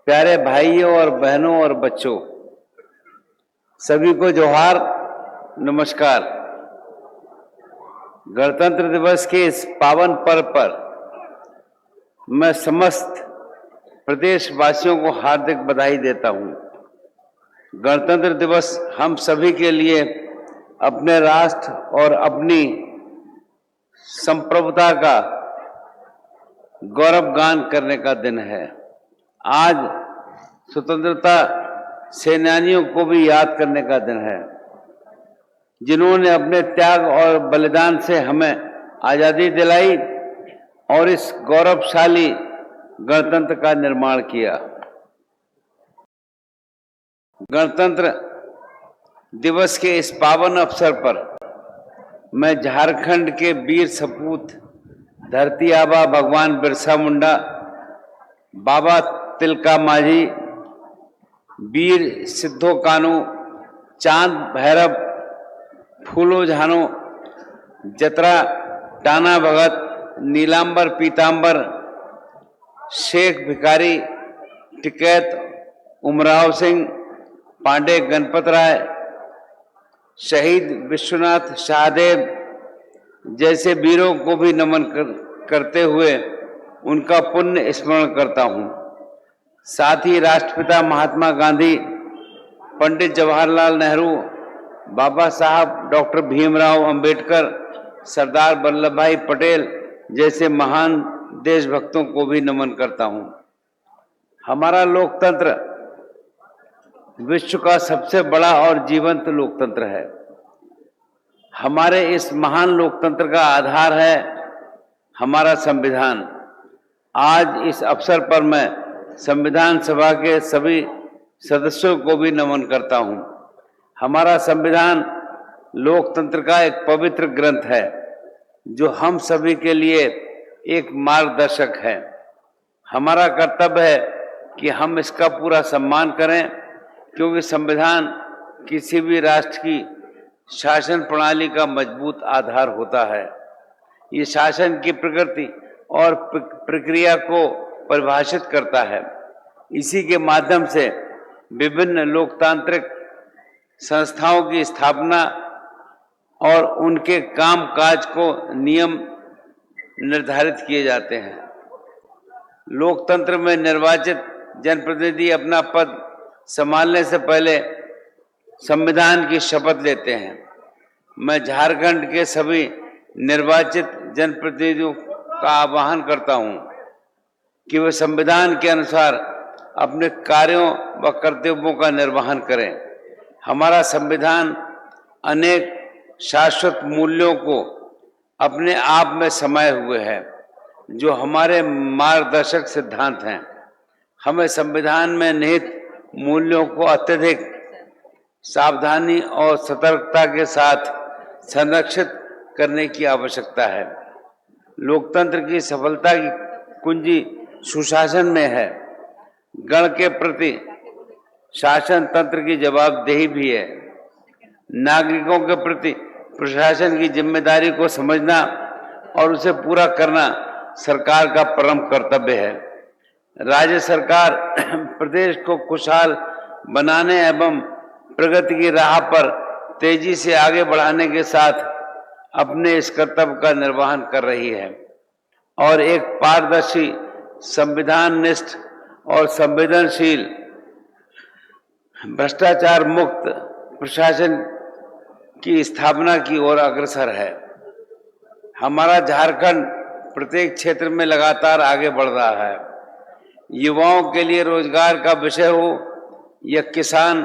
प्यारे भाइयों और बहनों और बच्चों, सभी को जोहार, नमस्कार। गणतंत्र दिवस के इस पावन पर्व पर मैं समस्त प्रदेशवासियों को हार्दिक बधाई देता हूं। गणतंत्र दिवस हम सभी के लिए अपने राष्ट्र और अपनी संप्रभुता का गौरवगान करने का दिन है। आज स्वतंत्रता सेनानियों को भी याद करने का दिन है, जिन्होंने अपने त्याग और बलिदान से हमें आजादी दिलाई और इस गौरवशाली गणतंत्र का निर्माण किया। गणतंत्र दिवस के इस पावन अवसर पर मैं झारखंड के वीर सपूत धरती आबा भगवान बिरसा मुंडा, बाबा तिलका मांझी, वीर सिद्धो कानू, चांद भैरव, फूलो झानो, जतरा टाना भगत, नीलांबर पीतांबर, शेख भिखारी, टिकैत उमराव सिंह, पांडे गणपत राय, शहीद विश्वनाथ शाहदेव जैसे वीरों को भी नमन करते हुए उनका पुण्य स्मरण करता हूं। साथ ही राष्ट्रपिता महात्मा गांधी, पंडित जवाहरलाल नेहरू, बाबा साहब डॉक्टर भीमराव अंबेडकर, सरदार वल्लभ भाई पटेल जैसे महान देशभक्तों को भी नमन करता हूं। हमारा लोकतंत्र विश्व का सबसे बड़ा और जीवंत लोकतंत्र है। हमारे इस महान लोकतंत्र का आधार है हमारा संविधान। आज इस अवसर पर मैं संविधान सभा के सभी सदस्यों को भी नमन करता हूं। हमारा संविधान लोकतंत्र का एक पवित्र ग्रंथ है, जो हम सभी के लिए एक मार्गदर्शक है। हमारा कर्तव्य है कि हम इसका पूरा सम्मान करें, क्योंकि संविधान किसी भी राष्ट्र की शासन प्रणाली का मजबूत आधार होता है। ये शासन की प्रकृति और प्रक्रिया को परिभाषित करता है। इसी के माध्यम से विभिन्न लोकतांत्रिक संस्थाओं की स्थापना और उनके कामकाज को नियम निर्धारित किए जाते हैं। लोकतंत्र में निर्वाचित जनप्रतिनिधि अपना पद संभालने से पहले संविधान की शपथ लेते हैं। मैं झारखंड के सभी निर्वाचित जनप्रतिनिधियों का आह्वान करता हूं कि वे संविधान के अनुसार अपने कार्यों व कर्तव्यों का निर्वहन करें। हमारा संविधान अनेक शाश्वत मूल्यों को अपने आप में समाये हुए है, जो हमारे मार्गदर्शक सिद्धांत हैं। हमें संविधान में निहित मूल्यों को अत्यधिक सावधानी और सतर्कता के साथ संरक्षित करने की आवश्यकता है। लोकतंत्र की सफलता की कुंजी सुशासन में है। गण के प्रति शासन तंत्र की जवाबदेही भी है। नागरिकों के प्रति प्रशासन की जिम्मेदारी को समझना और उसे पूरा करना सरकार का परम कर्तव्य है। राज्य सरकार प्रदेश को खुशहाल बनाने एवं प्रगति की राह पर तेजी से आगे बढ़ाने के साथ अपने इस कर्तव्य का निर्वहन कर रही है और एक पारदर्शी, संविधान निष्ठ और संवेदनशील, भ्रष्टाचार मुक्त प्रशासन की स्थापना की ओर अग्रसर है। हमारा झारखंड प्रत्येक क्षेत्र में लगातार आगे बढ़ रहा है। युवाओं के लिए रोजगार का विषय हो या किसान,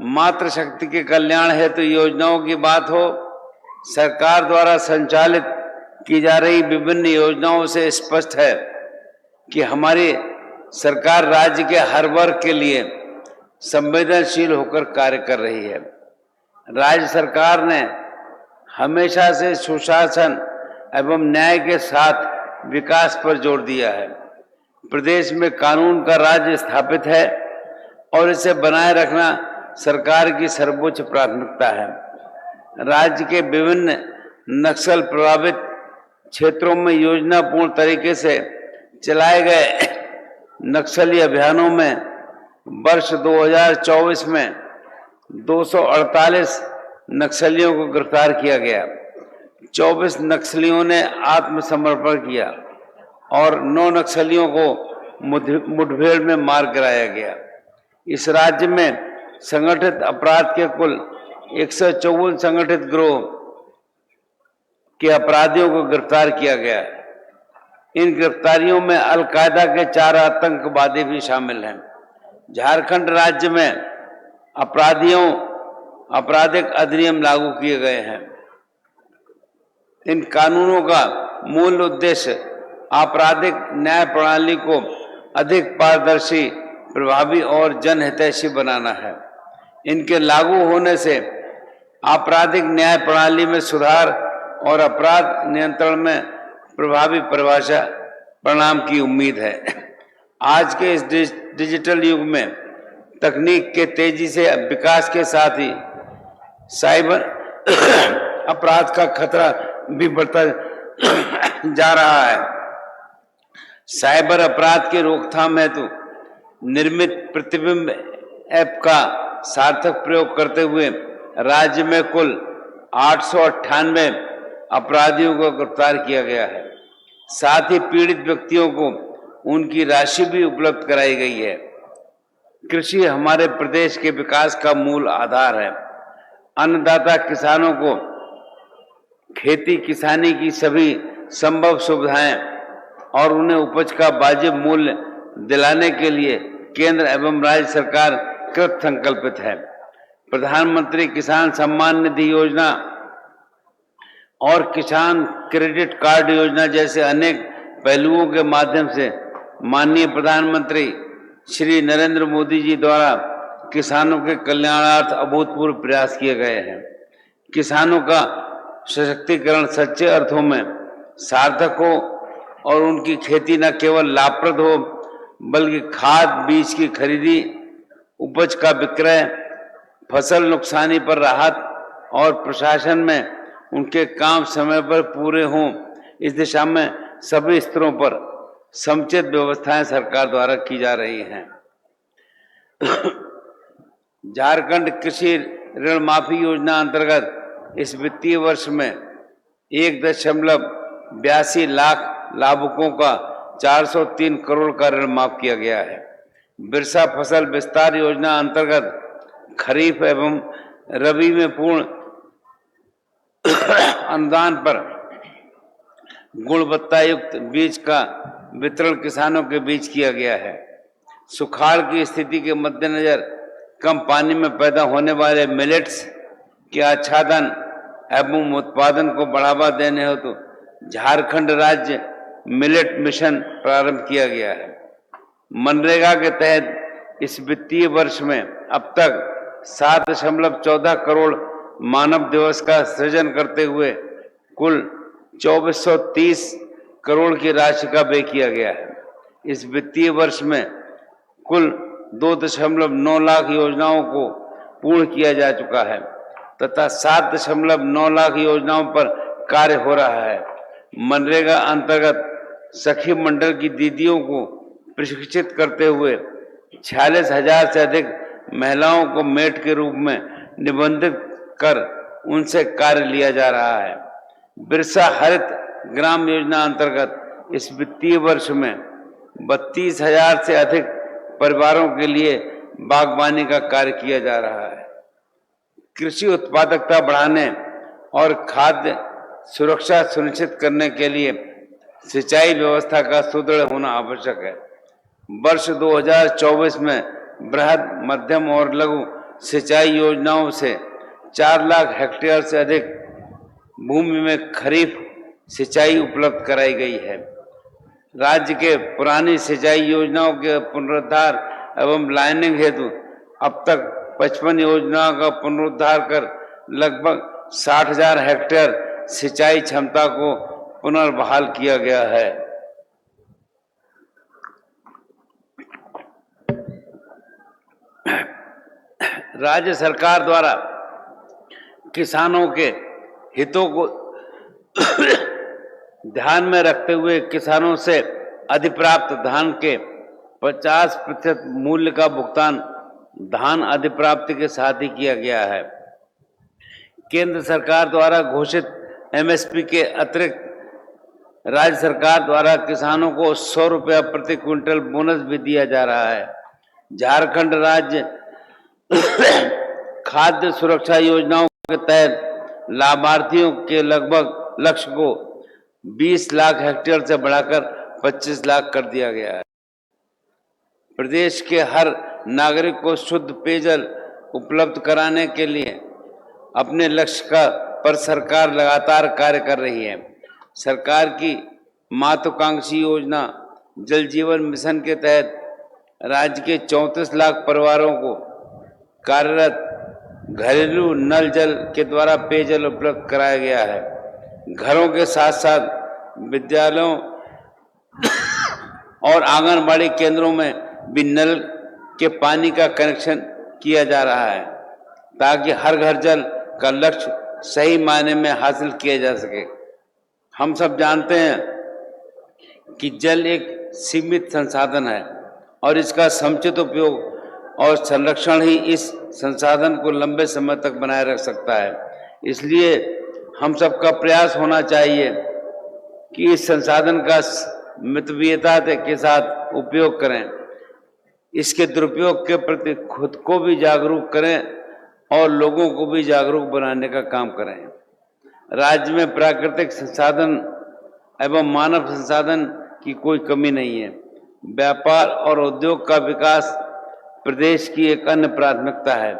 मातृशक्ति के कल्याण हेतु योजनाओं की बात हो, सरकार द्वारा संचालित की जा रही विभिन्न योजनाओं से स्पष्ट है कि हमारी सरकार राज्य के हर वर्ग के लिए संवेदनशील होकर कार्य कर रही है। राज्य सरकार ने हमेशा से सुशासन एवं न्याय के साथ विकास पर जोर दिया है। प्रदेश में कानून का राज्य स्थापित है और इसे बनाए रखना सरकार की सर्वोच्च प्राथमिकता है। राज्य के विभिन्न नक्सल प्रभावित क्षेत्रों में योजनापूर्ण तरीके से चलाए गए नक्सली अभियानों में वर्ष 2024 में 248 नक्सलियों को गिरफ्तार किया गया। 24 नक्सलियों ने आत्मसमर्पण किया और 9 नक्सलियों को मुठभेड़ में मार गिराया गया। इस राज्य में संगठित अपराध के कुल 154 संगठित गिरोह के अपराधियों को गिरफ्तार किया गया। इन गिरफ्तारियों में अल-कायदा के 4 आतंकवादी भी शामिल हैं। झारखंड राज्य में आपराधिक अधिनियम लागू किए गए हैं। इन कानूनों का मूल उद्देश्य आपराधिक न्याय प्रणाली को अधिक पारदर्शी, प्रभावी और जनहितैषी बनाना है। इनके लागू होने से आपराधिक न्याय प्रणाली में सुधार और अपराध नियंत्रण में प्रभावी परिणाम की उम्मीद है। आज के इस डिजिटल युग में तकनीक के तेजी से विकास के साथ ही साइबर अपराध का खतरा भी बढ़ता जा रहा है। साइबर अपराध की रोकथाम हेतु निर्मित प्रतिबिंब ऐप का सार्थक प्रयोग करते हुए राज्य में कुल 898 अपराधियों को गिरफ्तार किया गया है। साथ ही पीड़ित व्यक्तियों को उनकी राशि भी उपलब्ध कराई गई है। कृषि हमारे प्रदेश के विकास का मूल आधार है। अन्नदाता किसानों को खेती किसानी की सभी संभव सुविधाएं और उन्हें उपज का वाजिब मूल्य दिलाने के लिए केंद्र एवं राज्य सरकार कृत संकल्पित है। प्रधानमंत्री किसान सम्मान निधि योजना और किसान क्रेडिट कार्ड योजना जैसे अनेक पहलुओं के माध्यम से माननीय प्रधानमंत्री श्री नरेंद्र मोदी जी द्वारा किसानों के कल्याणार्थ अभूतपूर्व प्रयास किए गए हैं। किसानों का सशक्तिकरण सच्चे अर्थों में सार्थक हो और उनकी खेती न केवल लाभप्रद हो बल्कि खाद बीज की खरीदी, उपज का विक्रय, फसल नुकसानी पर राहत और प्रशासन में उनके काम समय पर पूरे हों, इस दिशा में सभी स्तरों पर समुचित व्यवस्थाएं सरकार द्वारा की जा रही हैं। झारखंड कृषि ऋण माफी योजना अंतर्गत इस वित्तीय वर्ष में 1.82 लाख लाभुकों का 403 करोड़ का ऋण माफ किया गया है। बिरसा फसल विस्तार योजना अंतर्गत खरीफ एवं रबी में पूर्ण अनुदान पर गुणवत्ता युक्त बीज का वितरण किसानों के बीच किया गया है। सुखाड़ की स्थिति के मद्देनजर कम पानी में पैदा होने वाले मिलेट्स के आच्छादन एवं उत्पादन को बढ़ावा देने हेतु झारखंड राज्य मिलेट मिशन प्रारंभ किया गया है। मनरेगा के तहत इस वित्तीय वर्ष में अब तक 7.14 करोड़ मानव दिवस का सृजन करते हुए कुल 2430 करोड़ की राशि का व्यय किया गया है। इस वित्तीय वर्ष में कुल 2.9 लाख योजनाओं को पूर्ण किया जा चुका है तथा 7.9 लाख योजनाओं पर कार्य हो रहा है। मनरेगा अंतर्गत सखी मंडल की दीदियों को प्रशिक्षित करते हुए 46,000 से अधिक महिलाओं को मेट के रूप में निबंधित कर उनसे कार्य लिया जा रहा है। बिरसा हरित ग्राम योजना अंतर्गत इस वित्तीय वर्ष में 32,000 से अधिक परिवारों के लिए बागवानी का कार्य किया जा रहा है। कृषि उत्पादकता बढ़ाने और खाद्य सुरक्षा सुनिश्चित करने के लिए सिंचाई व्यवस्था का सुदृढ़ होना आवश्यक है। वर्ष 2024 में बृहद, मध्यम और लघु सिंचाई योजनाओं से 4 लाख हेक्टेयर से अधिक भूमि में खरीफ सिंचाई उपलब्ध कराई गई है। राज्य के पुरानी सिंचाई योजनाओं के पुनरुद्धार एवं लाइनिंग हेतु अब तक 55 योजनाओं का पुनरुद्धार कर लगभग 60,000 हेक्टेयर सिंचाई क्षमता को पुनर्बहाल किया गया है। राज्य सरकार द्वारा किसानों के हितों को ध्यान में रखते हुए किसानों से अधिप्राप्त धान के 50% मूल्य का भुगतान धान अधिप्राप्ति के साथ ही किया गया है। केंद्र सरकार द्वारा घोषित एमएसपी के अतिरिक्त राज्य सरकार द्वारा किसानों को 100 रुपया प्रति क्विंटल बोनस भी दिया जा रहा है। झारखंड राज्य खाद्य सुरक्षा योजनाओं के तहत लाभार्थियों के लगभग लक्ष्य को 20 लाख हेक्टेयर से बढ़ाकर 25 लाख कर दिया गया है। प्रदेश के हर नागरिक को शुद्ध पेयजल उपलब्ध कराने के लिए अपने लक्ष्य पर सरकार लगातार कार्य कर रही है। सरकार की महत्वाकांक्षी योजना जल जीवन मिशन के तहत राज्य के 34 लाख परिवारों को कार्यरत घरेलू नल जल के द्वारा पेयजल उपलब्ध कराया गया है। घरों के साथ साथ विद्यालयों और आंगनबाड़ी केंद्रों में भी नल के पानी का कनेक्शन किया जा रहा है ताकि हर घर जल का लक्ष्य सही मायने में हासिल किया जा सके। हम सब जानते हैं कि जल एक सीमित संसाधन है और इसका समुचित उपयोग और संरक्षण ही इस संसाधन को लंबे समय तक बनाए रख सकता है। इसलिए हम सबका प्रयास होना चाहिए कि इस संसाधन का मितव्ययिता के साथ उपयोग करें, इसके दुरुपयोग के प्रति खुद को भी जागरूक करें और लोगों को भी जागरूक बनाने का काम करें। राज्य में प्राकृतिक संसाधन एवं मानव संसाधन की कोई कमी नहीं है। व्यापार और उद्योग का विकास प्रदेश की एक अन्य प्राथमिकता है।